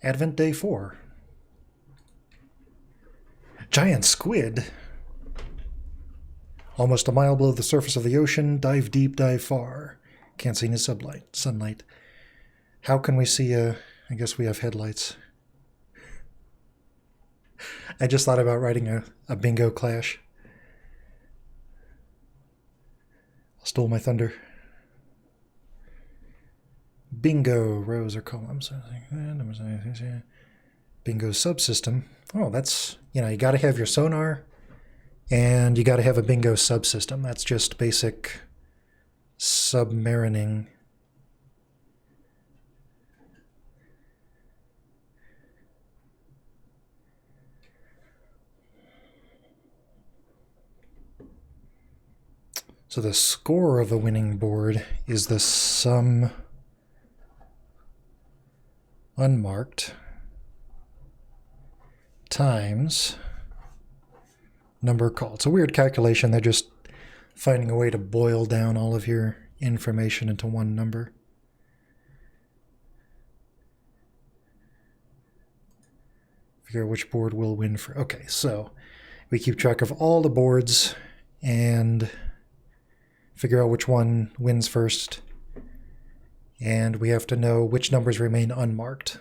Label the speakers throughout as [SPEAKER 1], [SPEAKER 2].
[SPEAKER 1] Advent Day 4. Giant squid. Almost a mile below the surface of the ocean. Dive deep, dive far. Can't see any sunlight. How can we see I guess we have headlights. I just thought about writing a bingo clash. Stole my thunder. Bingo, rows or columns. Bingo subsystem. Oh, that's, you got to have your sonar and you got to have a bingo subsystem. That's just basic submarining. So the score of a winning board is the sum unmarked times number called. It's a weird calculation. They're just finding a way to boil down all of your information into one number. Figure out which board will win for. Okay, so we keep track of all the boards and figure out which one wins first. And we have to know which numbers remain unmarked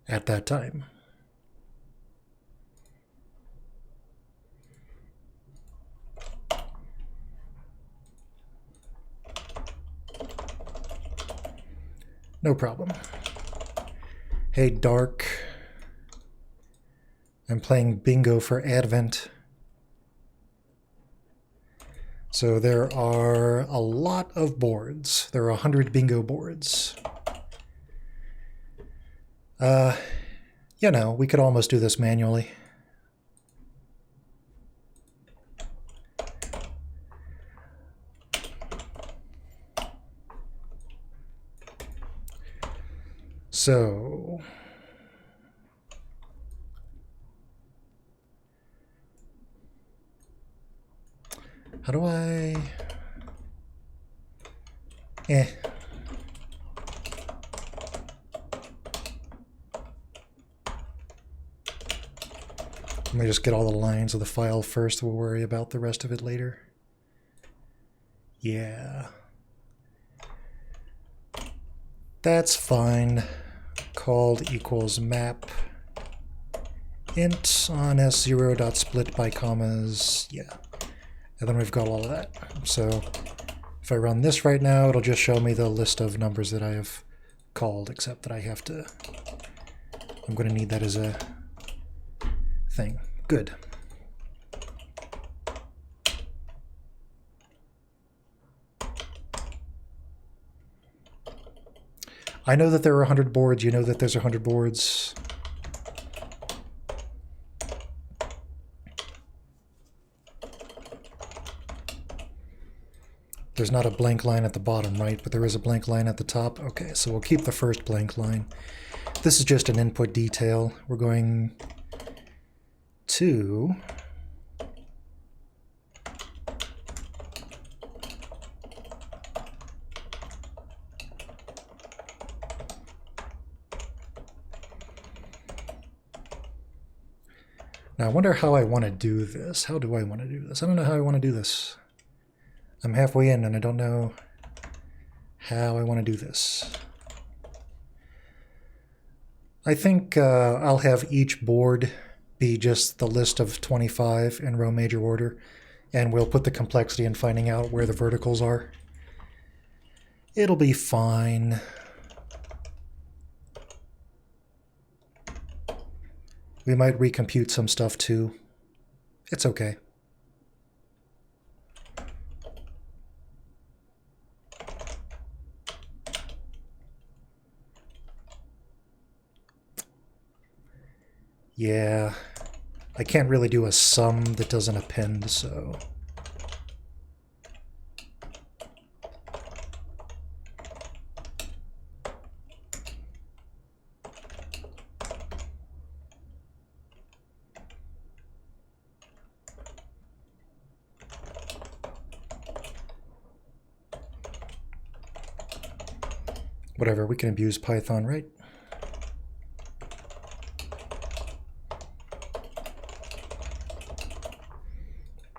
[SPEAKER 1] at that time. No problem. Hey, Dark. I'm playing bingo for Advent. So there are a lot of boards. There are 100 bingo boards. We could almost do this manually. So how do I... Let me just get all the lines of the file first. We'll worry about the rest of it later. Yeah. That's fine. Called equals map int on s0 dot split by commas. Yeah. And then we've got all of that. So if I run this right now, it'll just show me the list of numbers that I have called, except that I have to... I'm going to need that as a thing. Good. I know that there are 100 boards. You know that there's 100 boards. There's not a blank line at the bottom, right? But there is a blank line at the top. Okay, so we'll keep the first blank line. This is just an input detail. We're going to... Now, I wonder how I want to do this. How do I want to do this? I don't know how I want to do this. I'm halfway in and I don't know how I want to do this. I think I'll have each board be just the list of 25 in row major order, and we'll put the complexity in finding out where the verticals are. It'll be fine. We might recompute some stuff too. It's okay. Yeah, I can't really do a sum that doesn't append, so... Whatever, we can abuse Python, right?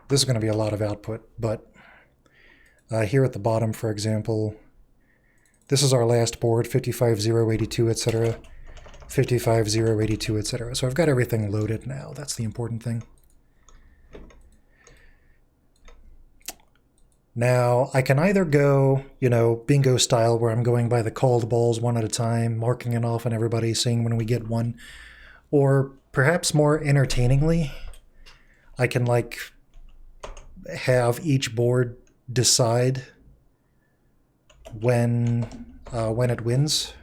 [SPEAKER 1] This is going to be a lot of output, but here at the bottom, for example, this is our last board, 55,082, etc., 55,082, etc. So I've got everything loaded now. That's the important thing. Now, I can either go, bingo style, where I'm going by the called balls one at a time, marking it off on everybody, seeing when we get one, or perhaps more entertainingly, I can, have each board decide when it wins.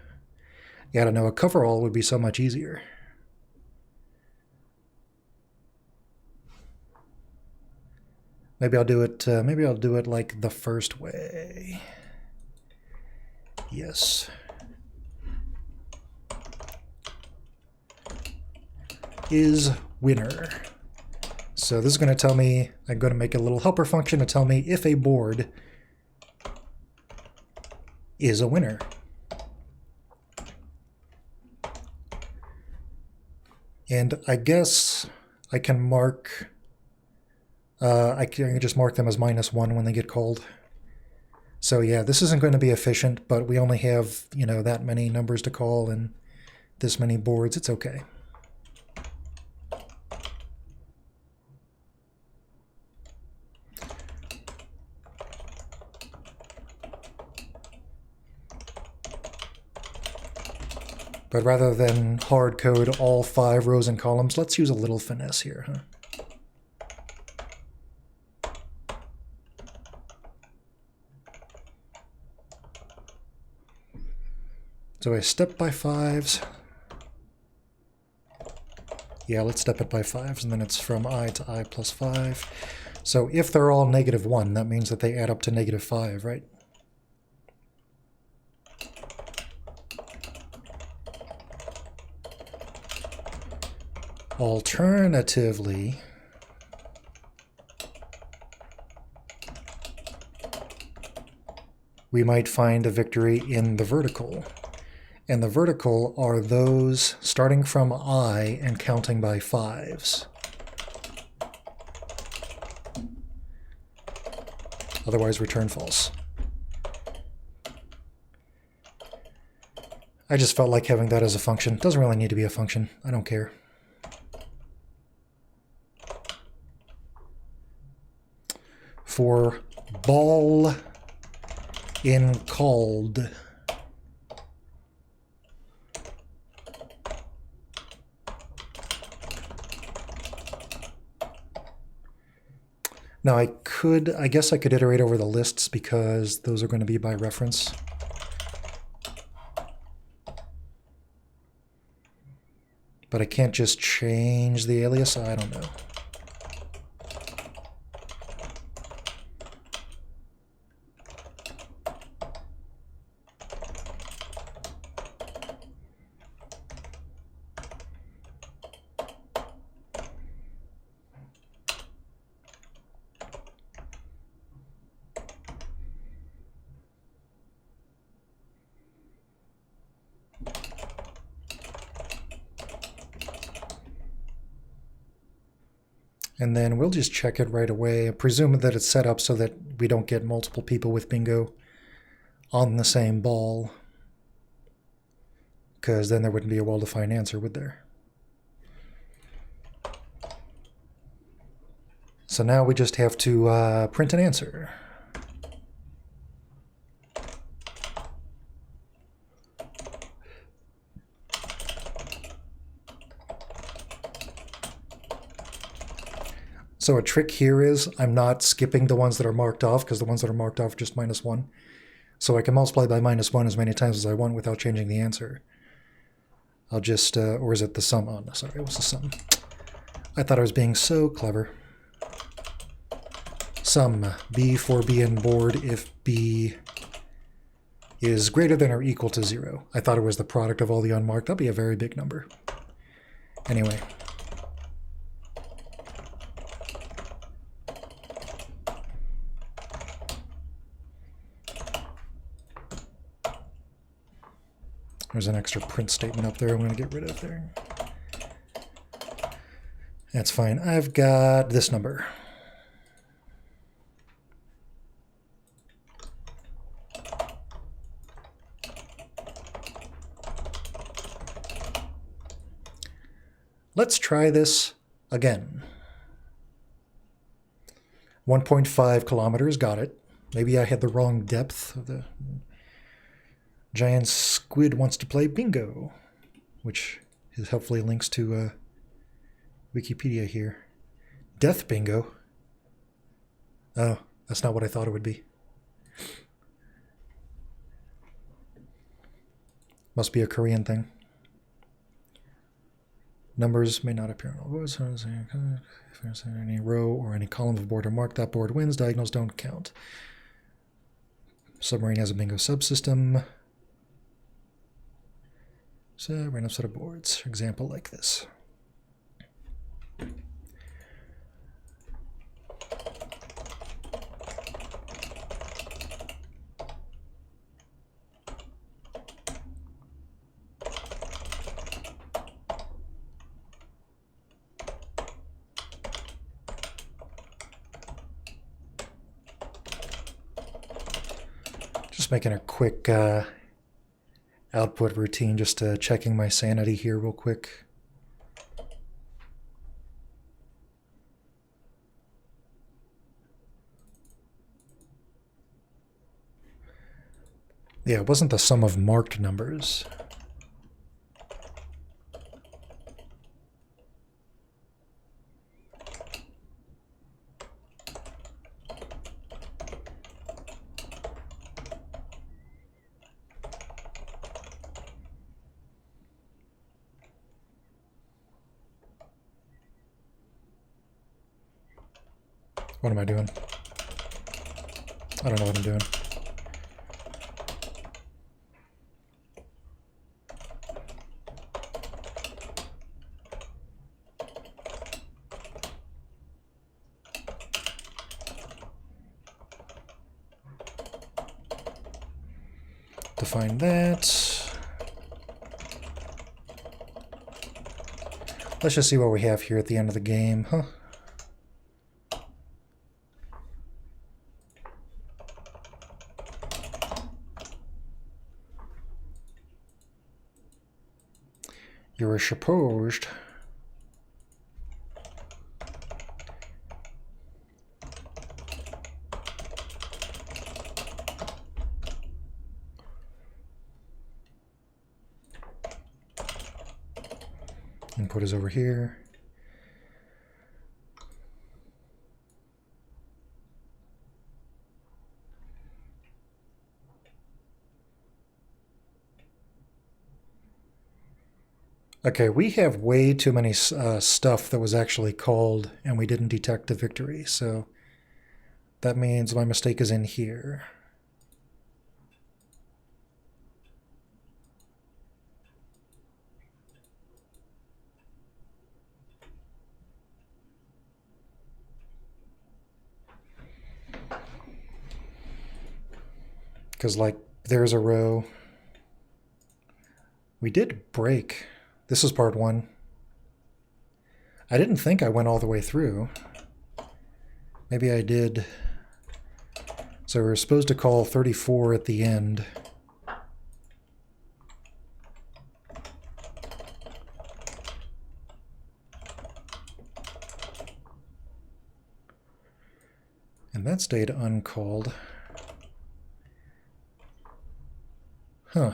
[SPEAKER 1] Yeah, I don't know, a coverall would be so much easier. Maybe I'll do it like the first way. Yes. Is winner. So this is going to tell me, I'm going to make a little helper function to tell me if a board is a winner. And I guess I can mark, I can just mark them as -1 when they get called. So yeah, this isn't going to be efficient, but we only have, that many numbers to call and this many boards. It's okay. But rather than hard code all 5 rows and columns, let's use a little finesse here, huh? So I step by 5s. Yeah, let's step it by 5s, and then it's from I to I plus 5. So if they're all -1, that means that they add up to -5, right? Alternatively, we might find a victory in the vertical. And the vertical are those starting from I and counting by 5s. Otherwise, return false. I just felt like having that as a function. Doesn't really need to be a function. I don't care. For ball in called. Now I guess I could iterate over the lists because those are going to be by reference. But I can't just change the alias, I don't know. And then we'll just check it right away, presuming that it's set up so that we don't get multiple people with bingo on the same ball. Because then there wouldn't be a well-defined answer, would there? So now we just have to print an answer. So a trick here is I'm not skipping the ones that are marked off, because the ones that are marked off are just -1. So I can multiply by -1 as many times as I want without changing the answer. I'll just, or is it the sum? Oh, no, sorry, it was the sum. I thought I was being so clever. Sum, B for B in board if B is greater than or equal to 0. I thought it was the product of all the unmarked. That'd be a very big number. Anyway. There's an extra print statement up there I'm going to get rid of there. That's fine. I've got this number. let's try this again. 1.5 kilometers, got it. Maybe I had the wrong depth. The giant squid wants to play bingo, which is helpfully links to Wikipedia here. Death bingo. Oh, that's not what I thought it would be. Must be a Korean thing. Numbers may not appear on all boards. If there's any row or any column of a board or mark, that board wins. Diagonals don't count. Submarine has a bingo subsystem. So, random set of boards. Example like this. Just making a quick output routine, just checking my sanity here real quick. Yeah, it wasn't the sum of marked numbers. What am I doing? I don't know what I'm doing. Define that. Let's just see what we have here at the end of the game, huh? You're supposed. Input is over here. Okay, we have way too many stuff that was actually called and we didn't detect a victory, so that means my mistake is in here. Because, like, there's a row. We did break. This is part 1. I didn't think I went all the way through. Maybe I did. So we're supposed to call 34 at the end. And that stayed uncalled. Huh.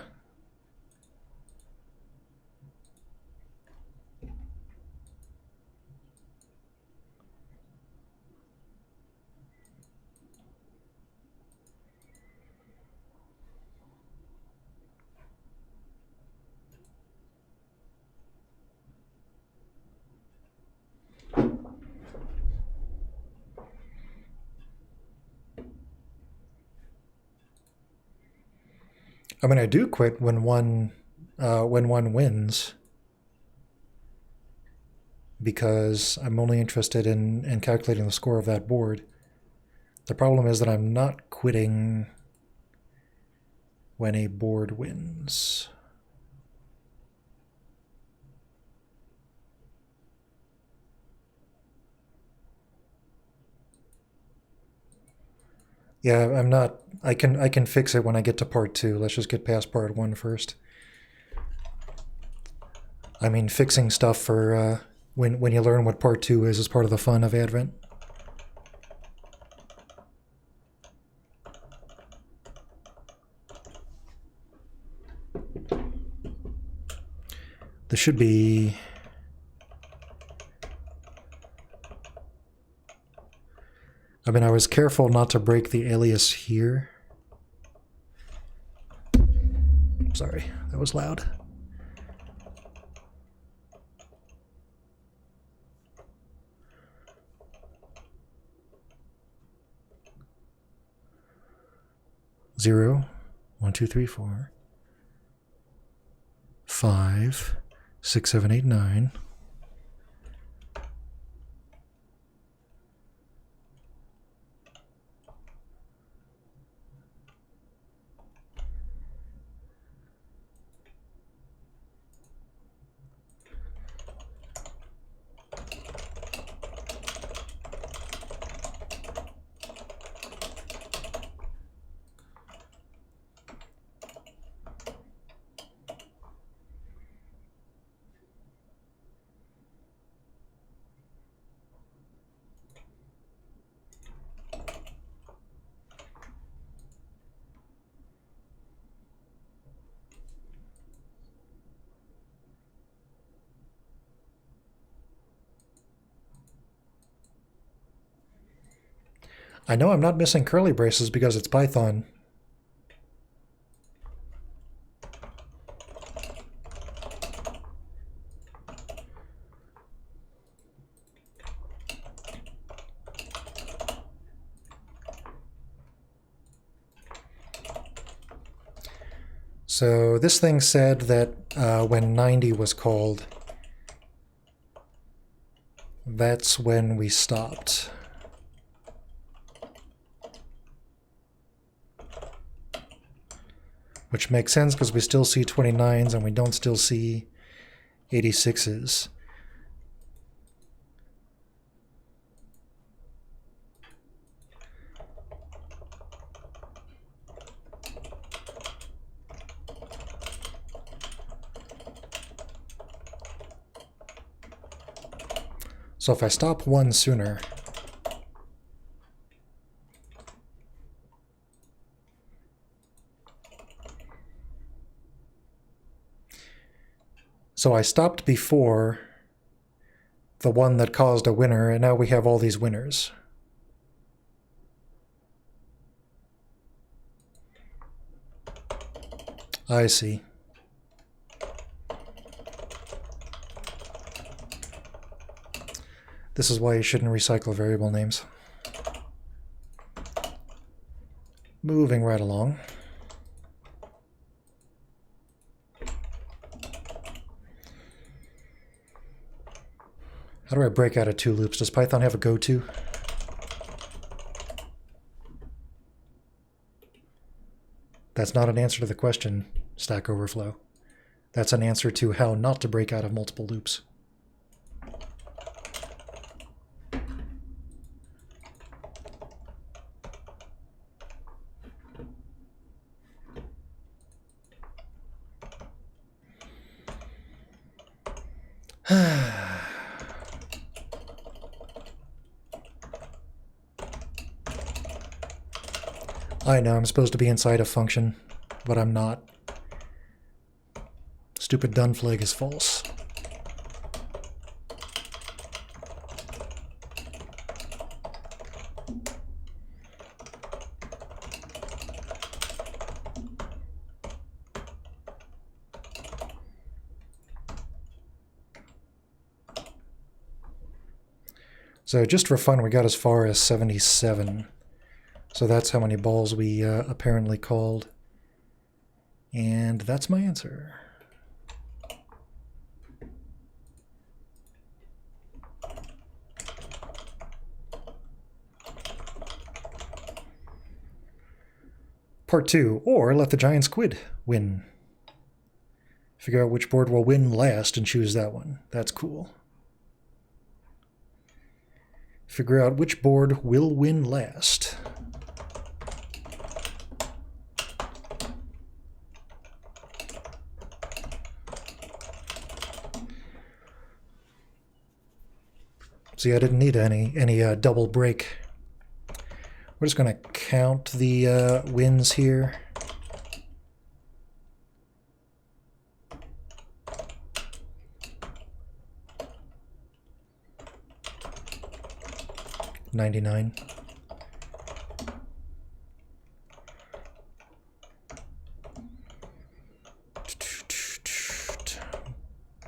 [SPEAKER 1] I mean, I do quit when one wins, because I'm only interested in calculating the score of that board. The problem is that I'm not quitting when a board wins. Yeah, I'm not. I can fix it when I get to part 2. Let's just get past part 1 first. I mean, fixing stuff for when you learn what part 2 is as part of the fun of Advent. This should be... I mean, I was careful not to break the alias here. Sorry, that was loud. Zero, 1, 2, 3, 4, 5, 6, 7, 8, 9. I know I'm not missing curly braces because it's Python. So this thing said that when 90 was called, that's when we stopped. Which makes sense because we still see 29s and we don't still see 86s. So if I stop one sooner, so I stopped before the one that caused a winner, and now we have all these winners. I see. This is why you shouldn't recycle variable names. Moving right along. How do I break out of 2 loops? Does Python have a go-to? That's not an answer to the question, Stack Overflow. That's an answer to how not to break out of multiple loops. I know I'm supposed to be inside a function, but I'm not. Stupid done flag is false. So just for fun, we got as far as 77. So that's how many balls we apparently called. And that's my answer. Part 2, or let the giant squid win. Figure out which board will win last and choose that one. That's cool. Figure out which board will win last. See, I didn't need any double break. We're just going to count the wins here. $99.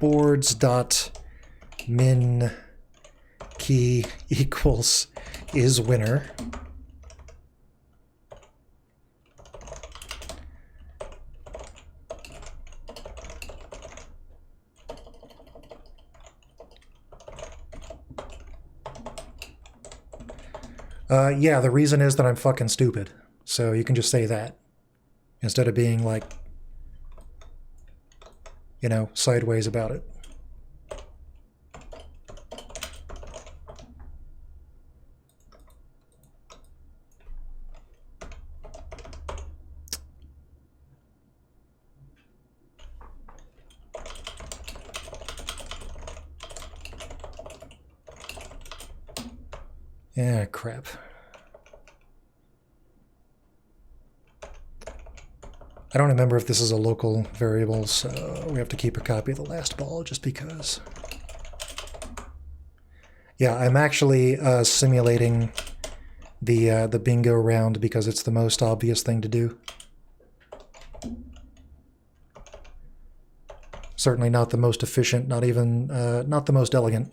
[SPEAKER 1] Boards dot min key equals is winner. Yeah, the reason is that I'm fucking stupid. So you can just say that. Instead of being like, you know, sideways about it. Yeah, crap. I don't remember if this is a local variable, so we have to keep a copy of the last ball just because. Yeah, I'm actually simulating the bingo round because it's the most obvious thing to do. Certainly not the most efficient, not even not the most elegant.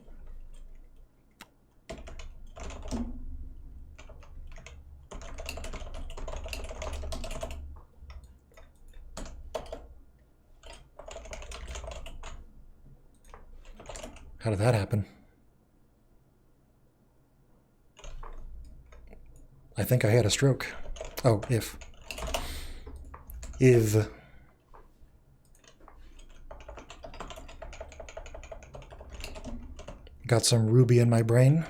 [SPEAKER 1] How did that happen? I think I had a stroke. Oh, if. Got some ruby in my brain.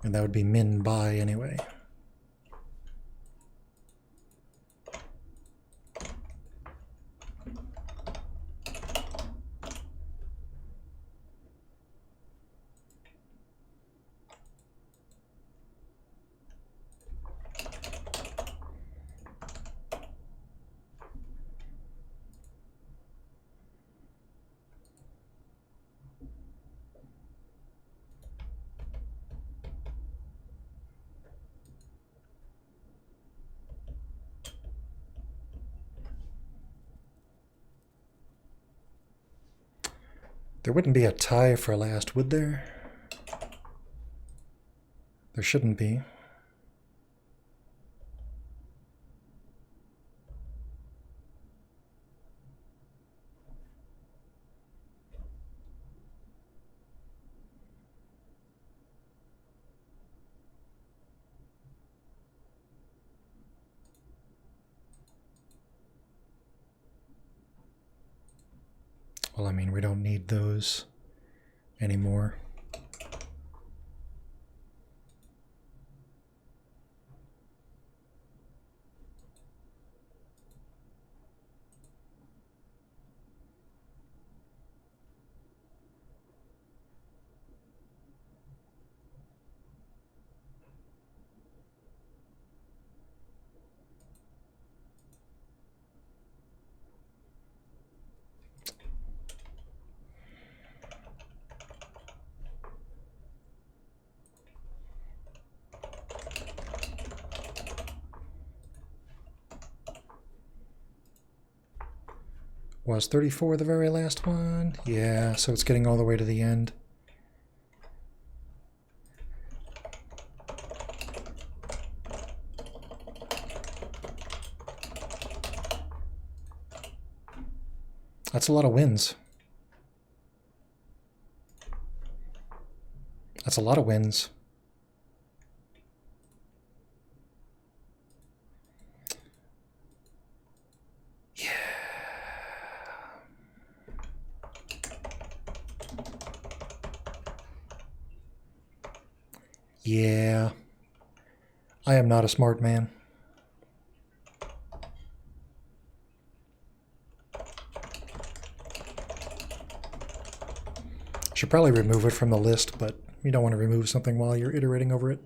[SPEAKER 1] And that would be min by anyway. There wouldn't be a tie for last, would there? There shouldn't be. Well, I mean, we don't need those anymore. Was 34 the very last one? Yeah, so it's getting all the way to the end. That's a lot of wins. That's a lot of wins. Yeah. I am not a smart man. Should probably remove it from the list, but you don't want to remove something while you're iterating over it.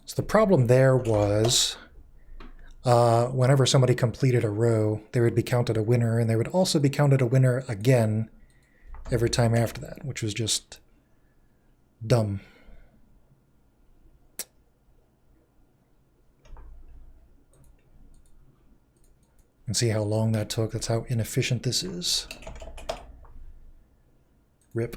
[SPEAKER 1] So the problem there was whenever somebody completed a row, they would be counted a winner, and they would also be counted a winner again every time after that, which was just dumb. And see how long that took. That's how inefficient this is. RIP.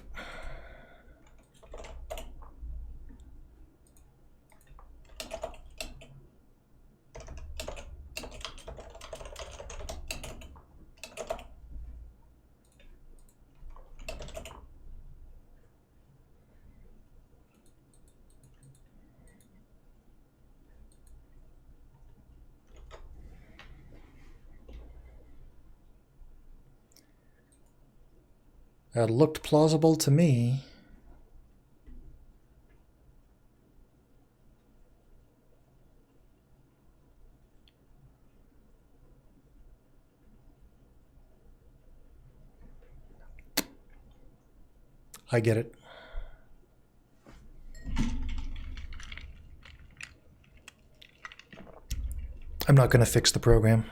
[SPEAKER 1] That looked plausible to me. I get it. I'm not going to fix the program.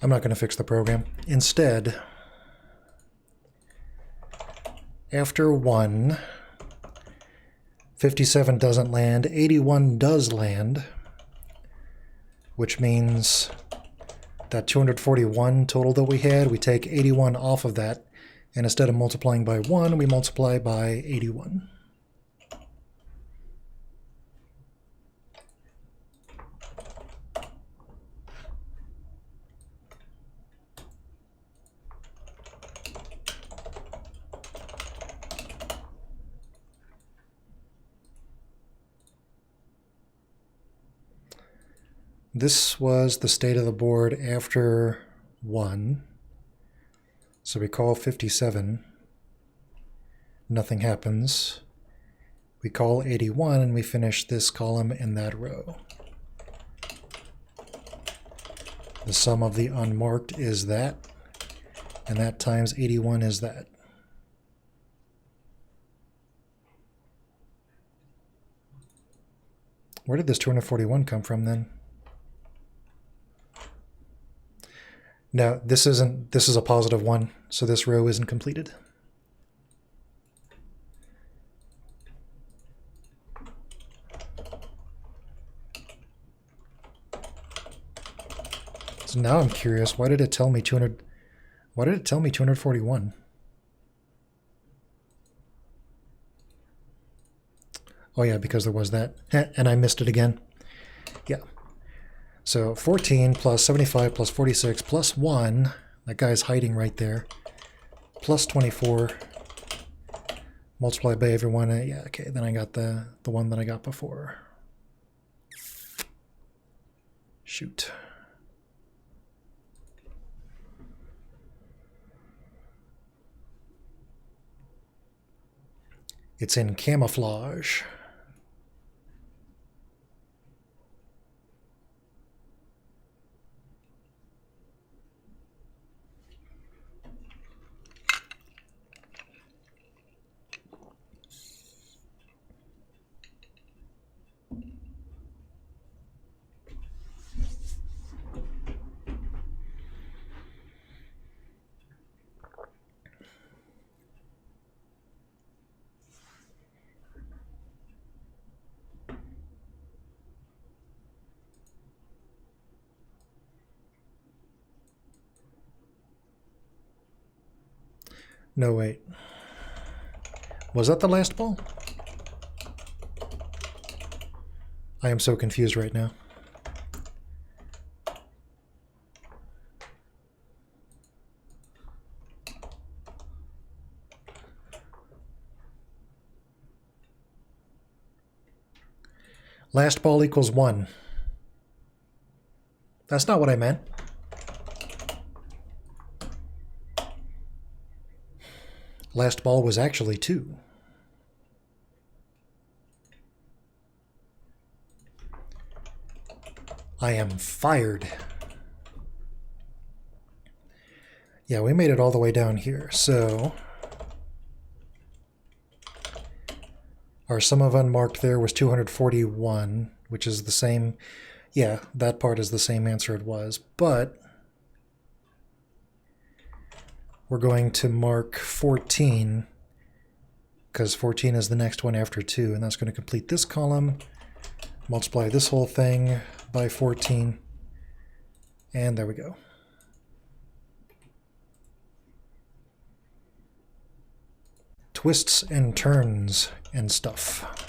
[SPEAKER 1] I'm not going to fix the program. Instead, after 1, 57 doesn't land, 81 does land, which means that 241 total that we had, we take 81 off of that, and instead of multiplying by 1, we multiply by 81. This was the state of the board after 1. So we call 57. Nothing happens. We call 81 and we finish this column in that row. The sum of the unmarked is that, and that times 81 is that. Where did this 241 come from then? No, this is a positive 1, so this row isn't completed. So now I'm curious, why did it tell me 241? Oh yeah, because there was that. And I missed it again. Yeah. So 14 plus 75 plus 46 plus 1, that guy's hiding right there, plus 24, multiplied by everyone. Yeah, okay, then I got the one that I got before. Shoot. It's in camouflage. No, wait. Was that the last ball? I am so confused right now. Last ball equals 1. That's not what I meant. Last ball was actually 2. I am fired. Yeah, we made it all the way down here, so our sum of unmarked there was 241, which is the same. Yeah, that part is the same answer it was, but we're going to mark 14 because 14 is the next one after 2, and that's going to complete this column. Multiply this whole thing by 14, and there we go. Twists and turns and stuff.